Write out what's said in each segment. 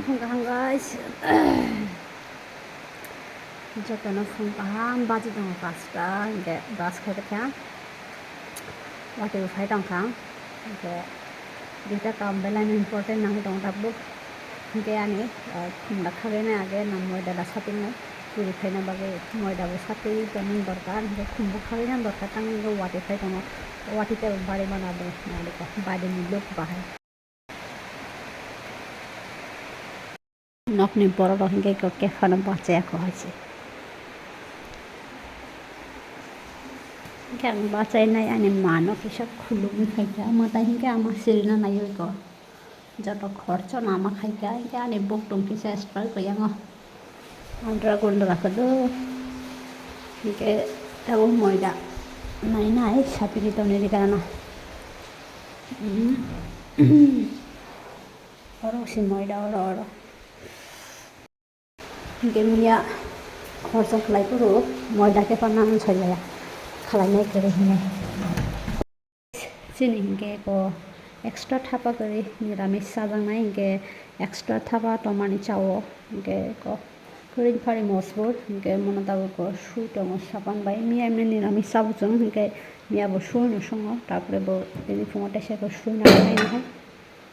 Fungkahang guys. Jotono fungkahang baji dong pasta hingga brush khaikha. Wati ufai tongkang. Hingga dita kambelan important nang dong tabuk. Hingga ani khumda khagena age nam moida da saping nai. Puri khaina bage moida bo sapi tonin dorkar hingga khumbu khagena dorkar tang hingga wati fai tongo. Wati te bari banado nale ko badi ni look bahai. Nok ni boro ro hingga ko kefana bache ko hoise. Kang baca nai ani mano kisa khulumi khaika mata hingga ama sirina nayo ko joto khorcho na ama khaika hingga ani bok tong kisa start ko yang andra gondra kado hingga tabu moida nai sapiri to ne dikana oro si moida oro hingga mia khorcho khlai puro moida ke panan chaya खालायनाय करे हिने सिनि हिंगे को extra Thapa करे निरामिस साजांनाय Hinge extra Thapa टमानि चावो Hinge को करिन फारि मसबुर हिंगे मनदाबो को सुइटो सापान बाय मिया एमने निरामिस साबुजों हिंगे मियाबो सुइनो संगो तारपरे बो दिनि फुङाव टेसे को सुइना नाय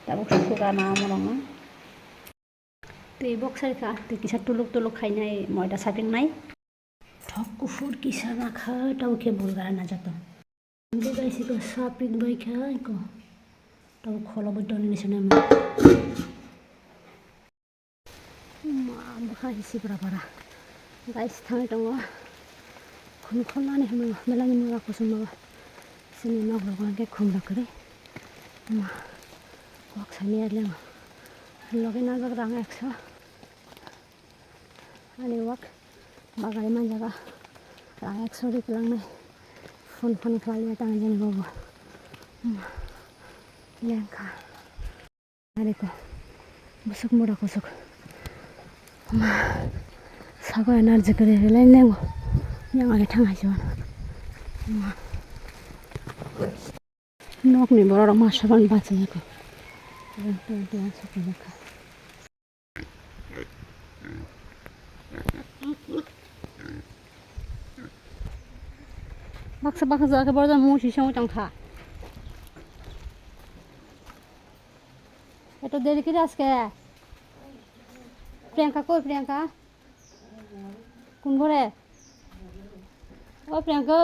ताबो सुगा ना मरंगा ते बक्सारिखा ते किसा तुलुक खायनाय मयदा सापिंनाय ठक कुफुर किसा नाखा ताऊ के बुलगारा ना जातो इंगे गाइस को सापिंग बाय खा को ताऊ खोलो बटन निसने मा बखा हिसि बरा गाइस थांय दङ खुन खनानि हम मेलानि मुवा को सम सिनि नगरगो के खुमला करे मा बक्सानि आले लगे ना जग रां 100 ani wak bagai manjaga rang eksori kelang nih fun kali tangan jen gogo lengka adeko busuk muda kusuk sago energi kere lain lengo yang ada tangga jawan nok nih borong masakan baca ya ko tuh suka baksa jaga bordan musi sama tangka itu dari kita aske Priyanka kun gore oh Priyanka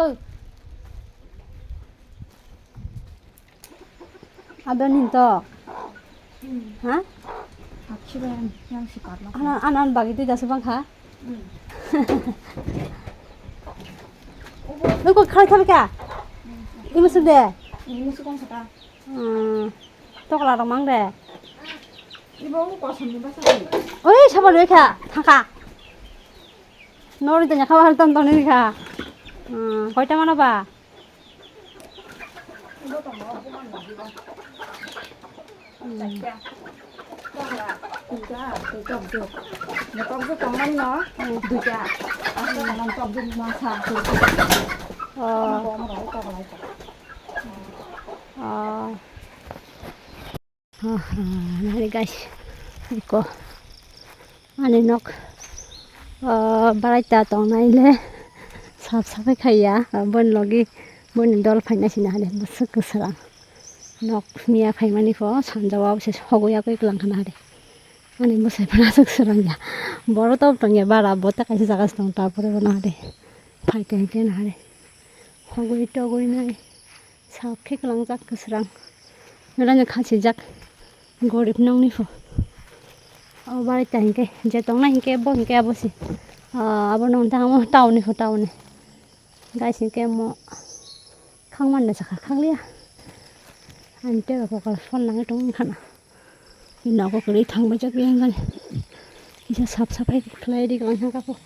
ada ninto hah akhiran yang sikat lah anan bagi itu jasa bangka 너 그거 칼 타볼까? 이거 무슨 데? 이거 수건 사다. 또 가라랑 망대. 이거 먹고 선물 받았지. 어이, 잡아 왜 이렇게? 타가. 너를 때냐 가봐 할 땐 너니까. 거기 때만 봐. 이것도 먹어보면 먹이고. 자기야. Tiga, cocok juk. Cocok juk kamu no, tiga. Asal nang cocok juk masak. Nari guys, iko, ane nok, barai tong naile, sab kaya, bon logi, bon dol fai nasi nahale, busuk keserang. Nok mia fai mani fo, sanjawa se hogoya ko iklang kana hare. Ani busai panasuk serangnya, boro top tongnya bara, bota kasih sakas tong tapure bana hare, fai kaya na hare. Hogoi togoi nai, sab ke kelang jak keserang. Melanya kasih jak, gorip nong ni fo. Oh barai ta hingke, jetong na hingke bo hingke abosi. Abo nong tang mo taun ni fo taun ni. Guys hingke mo, kang man na saka kang liya. Ante ko kal fon nang tong kana. Ina ko kali thang bajak yang kan. Isa sap-sapai kelai di kelang hang kapo.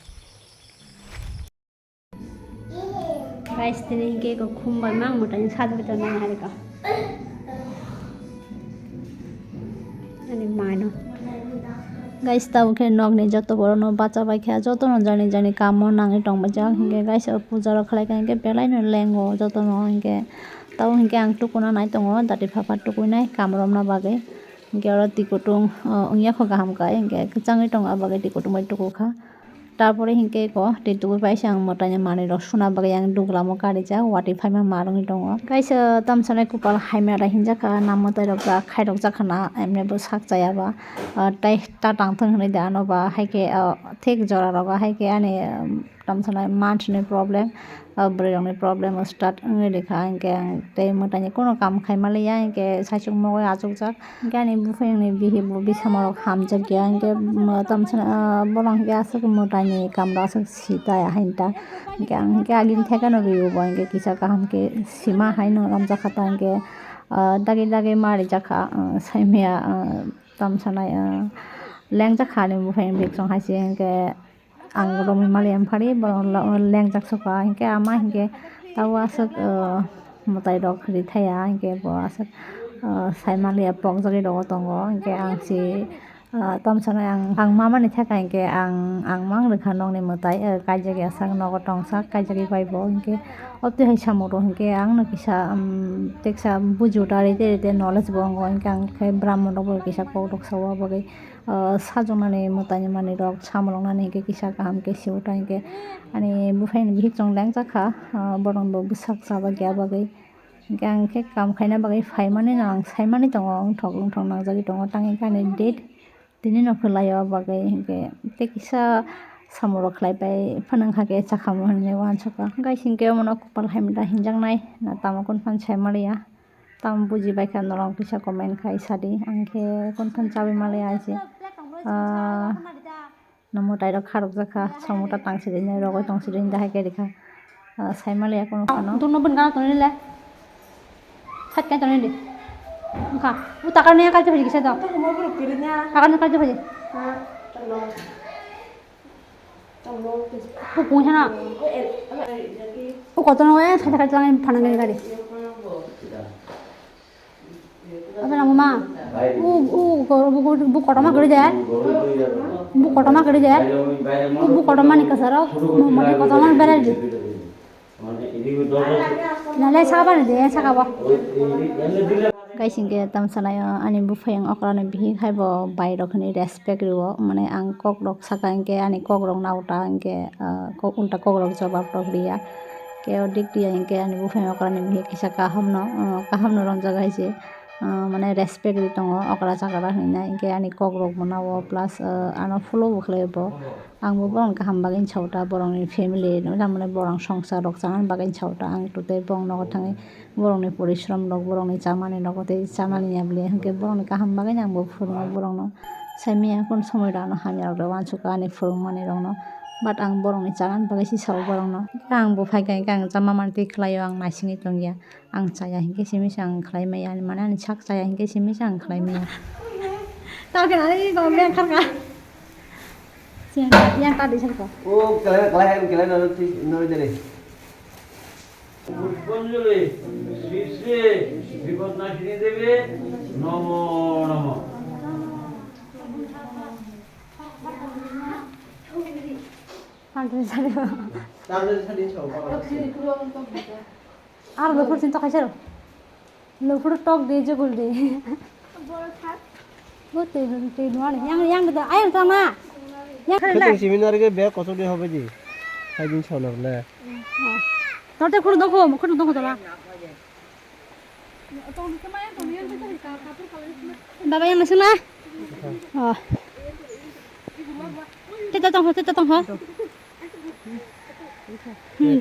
Guys tini hingke ko khumbai mang mutanya sadu betul nang hari ka. Ani mano. Guys tahu ke nok ni joto boro no baca bai kha joto no jani kamo nang tong bajak hingke guys puja ro khlai kan hingke belai no lengo joto no hingke tahu hingke ang tukuna nai tongo dati papa tukunai kamrom na bage hingke oro tui kutung ongya kho kaham kai hingke kwchangui tongo abo bagui tui kutung bai tukuka tarpore hingke ko tui tubuui paisa ang motai ni manui rok suna bagui ang duglam o karijak wati faima ma rogni tongo kaisa tamsanai kupal haimara hinjaka namotai rok khairokjak na emne bo sak chayaba tei tatang thang hinui de ano ba haike thik jora rogo haike ani tamsanai mans ni problem boroi rok ni problem start wngoi reka hingke ang tei motai ni kono kam khaimaliya hingke saichung mogoi achukjak hingke ani bufang ni bihi bo bisamo rok hamjakya hingke tamsanai borok hingke asuk motai ni kam rok asuk sitaya hainta hingke ang hingke agini thekano riobo hingke kisa kaham ke sima haino ramjaka ta hingke dagi dagi marijaka saimaya tamsanai lengjak ni bufang bikchang haisi hingke ang romi mali amphari borok lengjak soka hingke ama hingke tabo asuk motai rok rithaya hingke bo asuk saimaliya pokjagui rogo tongo hingke ang si tamsanai ang mamani thekai hingke ang mangrwkha nokni mwtai kaijagya sak nogo tongsak kaijagui pai bo hingke o tui hai samung rok hingke ang no kisa teksa bujuta rete rete knowledge bo ongo hingke ang khai brahman rok bo kisa kok rok sayo bagui sajongnani motai ni manui rok samolongnani hingke kisa kaham ke siwta hingke ani bufang ni bihikrok lengjaka borok bo bwsak chabakya bagui hingke ang khe kam khaina bagui faimani no ang saimani tongo wngthok nangjagui tongo tang hingke ani date tini no kwlai o bagui hingke tei kisa samung rok khlaipai phunungkha ke chakhamu hinui uansukha gaisi hingke omono kupal haimra hinjaknai na tamo kunuphan saimaliya tamo bujibaikha norong kisa comment khai sadi angkhe kunuphan chabai maliya aise no motai rok kharokjakha samungta tangsirini rogoi tongsirini haike reka saimaliya kunuphano tuno bungka tonile sat kai tonile ongka utaka niya kalje bhaji kisa to akan kalje bhaji pupung sana kok tono ya saya kalje phanang gari apa nama bu kotama gede deh bu kotama gede deh bu kotama nih kesarok mau kotama beres deh nale sabar deh sakaba guys hingke tamsanai ani bufang okrani bihi khaibo bai rok ni respect rio mane ang kok rok saka hingke ani kok rok nauta hingke ulta kok rok jawab rok riya ke odik dia hingke ani bufang okrani bihi kisa kaham no romjaga haise mane respect ri tongo okra chakra hingna hingke ani kok rok manawo plus ano follow bo khlaibo ang bo borong kaham bagui chauta borong ni family mane borong songsar rok chana bagui chauta ang tutei bong nogo thangai borong ni porishram rok borong ni chamani rok tei chamani yabli hingke borong ni kaham bagui ang bo phurungo borong no saimaya kon somoy rano hamya rok uansukha ani phurungmani rok no but ang borong ni chana bagui sisao borong no ang bo phaika hingke ang chamamani tui khlaio ang naisingui tongya ang chaya hingke simisa ang khlaimaya mane ani sak chaya hingke simisa ang khlaimaya tao kena ni ko beng kharka yang tadi sarko kalian nol deh পুষ্পাঞ্জলি শ্রী শ্রী বিপদনাশিনী দেবী নমো নমঃ আর লোফুর চিন্তা খাইছে লোফুর টক দিয়ে জগুল দিয়ে বুঝতে তুই নোয়ারে yang da ayo sama yang kita seminar ke be kosong dia hobe ji hai din chonor le তোরতে খুঁড়ো দেখো খুঁড়ো দেখো তোলা বাবা yang masuk lah oh kita tong ho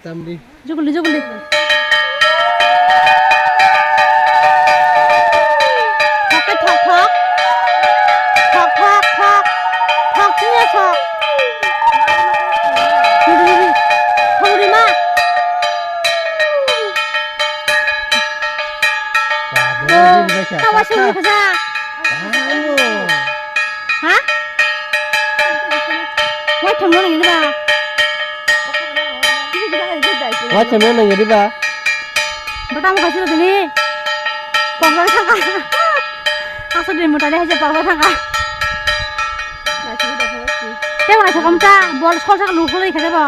tamdi jugul Macam mana jadi ba? Pertama kasih lo ini, pokoknya sangka, asal dari muda deh aja pokoknya sangka. Tapi mana sih kamu cah, bol sekolah lupa lagi kerja ba?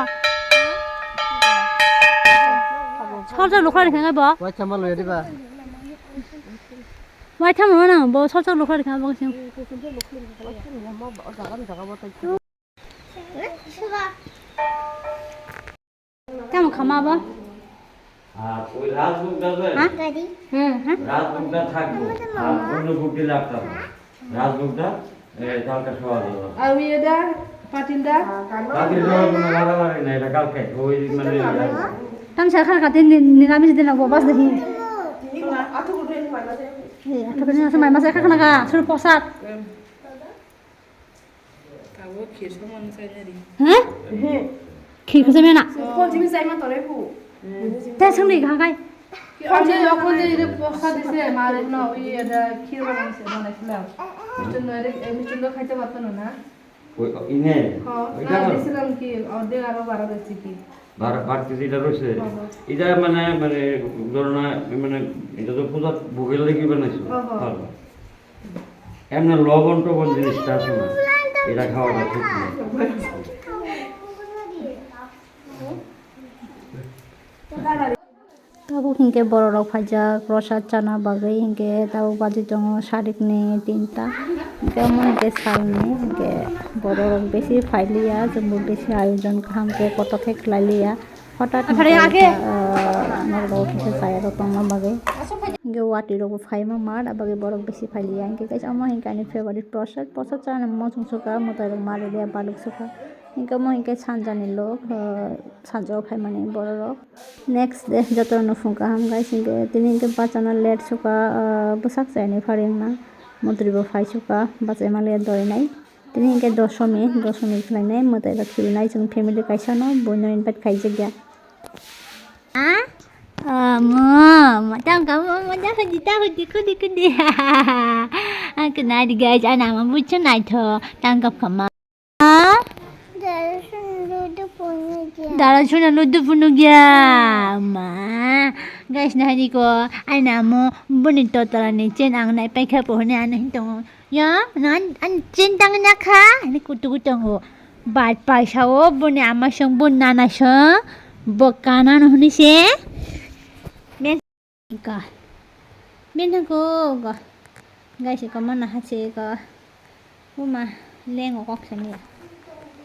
Sekolah lupa lagi kerja ba? Macam mana jadi ba? Why tham nó nào, bố sao cho lục khơi khá bố xem. Tham khama bố. আর ওই রাজভোগটা হ্যাঁ? রাজভোগটা থাকবে আর অন্য ভোগটি রাখতে হবে রাজভোগটা কালকে খাওয়া যাবে আর এটা পাতিলটা কালকে খাওয়া যাবে না লাগালাগি না এটা কালকে ওই মানে Tham sẽ khăn cả tên nilamis din ako bas dehi. আতো করে পাইলা দে Atau kena sama masa khăn naga suruh posat. কাবো খের সমান সাইনারি Hah? Khi ko semena. কোন জিনিস চাই মা তোরে কো Teh sangli khagai. অঞ্জলি যখন যে এটা পয়সা দিছে মারে না ওই এটা ক্ষীর বানাইছিলাম মিষ্টি তো খাইতে পারতো না ওই ইনে হ্যাঁ না দিছিলাম কি অর্ধেক আরো বাড়া দিচ্ছি কি বাড়তি যেটা রয়েছে এটা মানে মানে ধরো না মানে এটা তো পূজা ভোগের লেগে বানাইছো ভালো এমনি লবণ টবণ জিনিসটা আছে না এটা খাওয়াটা ঠিক না তাবো হিংকে বড় রক ভাজা প্রসাদ চানা বাগে হিংকে তাবো বাজি দङ সারিক নে তিনটা কেমন হিংকে সালনে হিংকে বড় রক বেশি ফাইলিয়া জম্বু বেশি আয়োজন খামকে কত খেক লাইলিয়া হঠাৎ নরগাঁও থেকে চায় রতমা বাগে হিংকে ওয়াটি রক ফাইমা মার আবাগে বড় বেশি ফাইলিয়া হিংকে গাইছে আমার হিংকে আনি ফেভারিট প্রসাদ চানা মচুং সুকা মতাই রক মারে দিয়া বালুক সুকা হিংকে মই হিংকে সানজানি লোক সানজাও ফাই মানে বড় রক নেক্সট ডে যত নুফুংকা হাম গাইছে হিংকে তিনি হিংকে বাঁচানো লেট সুকা বসাক চাইনি ফারিং না মন্ত্রিব ফাই সুকা বাঁচাই মালিয়া দরে নাই তিনি হিংকে দশমী খেলাই নাই মতাই রক খিল নাই जों ফ্যামিলি কাইসানো বইনো ইনভাইট খাইছে গিয়া Macam kamu macam kedi. Kena di guys, anak mamu cenai tu tangkap kamu. Dalam sudah ludu punya dia, ma. Guys nah ni ko, anak mamu bunyi total ni cen ang naik pakai pohon ni anak itu. Ya, an cen tangan nak ha? Ini kutu ho. Bat paisau bunyi amak song bun nana song. Bekanan ni se. Ka. Biar ko ka. Guys, kamu nak hasil ka. Rumah leng okok sini.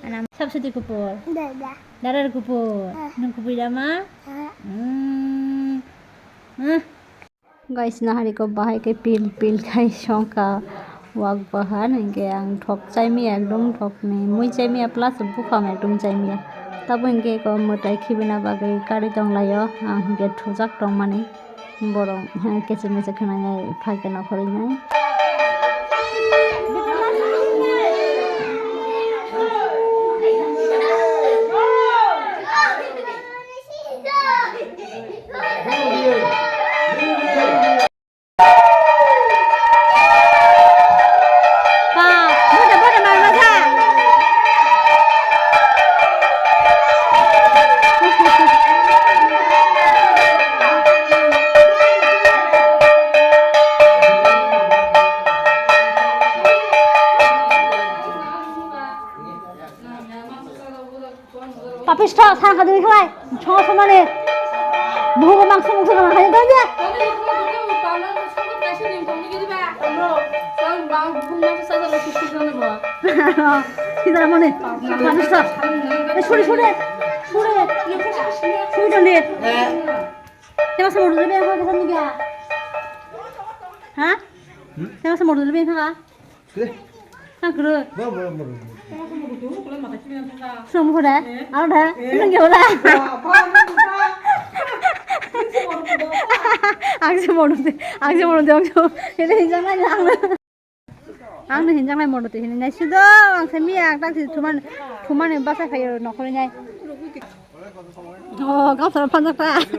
Anak sabtu kupur. Darar kupur. Nung kupur dama. Guys नाहारी को बाहाय के पिल खाई शौका वाक बाहर इनके आंग ठोक चाइमी एकदम ठोक में मुई चाइमी प्लस बुखा में एकदम चाइमी तब इनके को मोटाई खिबिना बागे कारी दं लायो आंग के ठुजाक दं माने बरं केसे मेसे खाना फाइके न खरिनाय Papisto, sang ka diri khalai. Chong somane. Buho mang song song ka hayo dia. Kita mana? Papisto. Suri dong dia. Dia masih mau dulu dia apa kesan juga? Hah? Dia masih mau dulu dia apa? Sang kru. Semua dah, ada, ini gimana? Aku modu, ini hinjang lain modu, ini nasi sudah, ang semi ang tak sih cuman yang bahasa kayak nokolnya. Oh, kau salah panjang tak?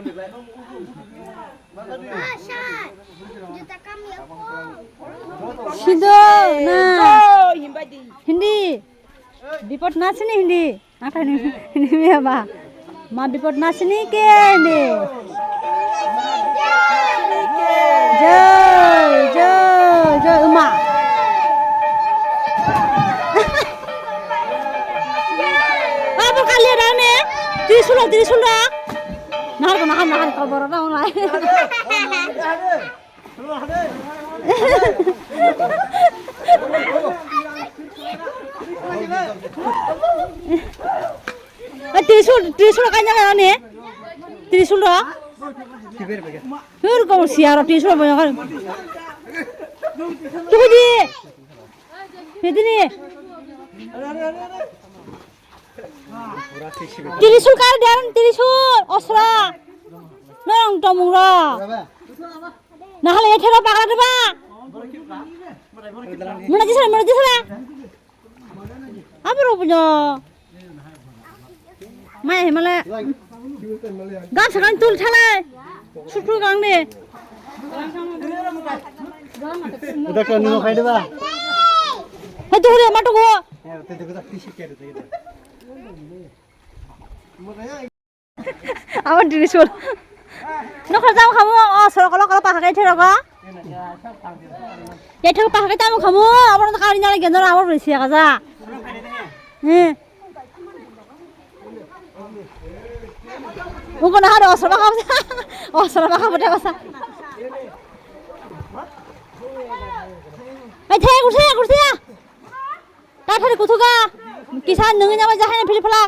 Sudah, nah, Hindi. Bipot nasi ni hindi. Apa ini apa? Ma bipot nasi ni ke ini. Joy, Uma. Apa kalian dah ni? Tiri sulah. Nahar kau baru dah mulai. ত্রিশুল কাই জানা নে ত্রিশুল এরকম সিয়ার ত্রিশুল তুই দি মেদিনী ত্রিশুল কার দেন ত্রিশুল অসরা নং টমুরা না হলে এঠেরা পাগলা দেবা মনে দিছরা আবার বুঝো মাই হেমালে গান সাগান তুল ঠালে সুটু গাং দে ওটা কেন নিও খাই দেবা হে তুই মাটো গো হ্যাঁ তে দেখো তা টিসি কেটে দে আমার ত্রিশুল নখর যাও খামু অ সরকল কল পাহাড়ে ঠেরগ এই ঠেক পাহাড়ে তামু খামু আবার তো কারি জানে গেন্দর আবার বেশি কাজা হ্যাঁ ও কোন হারে অসরা খাবো কথা এই ঠে উঠে তা ঠারে কুথুগা কিসান নঙ্গি যাবা জাহানে ফিলি ফলা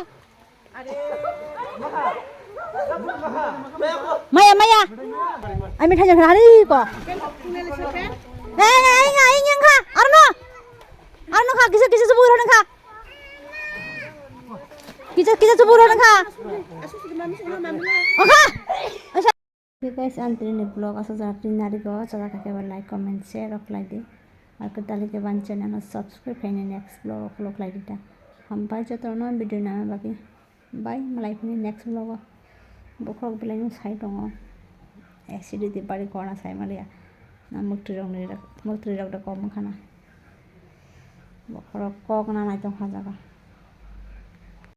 মায়া আমি ঠাজা হারি ক এই ইং খা আর ন খা কিসে সুবুর হন খা কিসে সুবুর হন খা ওখা guys antri blog asa jati nari go chada ka like comment share of like di আর কতালি के ban channel subscribe kaine next blog like dita ham pai chato no video na baki bye malai phini next blog bokrok belai no sai dong acid di bari kona sai malia na mukti rok da kom khana bokrok kok na nai tong khajaga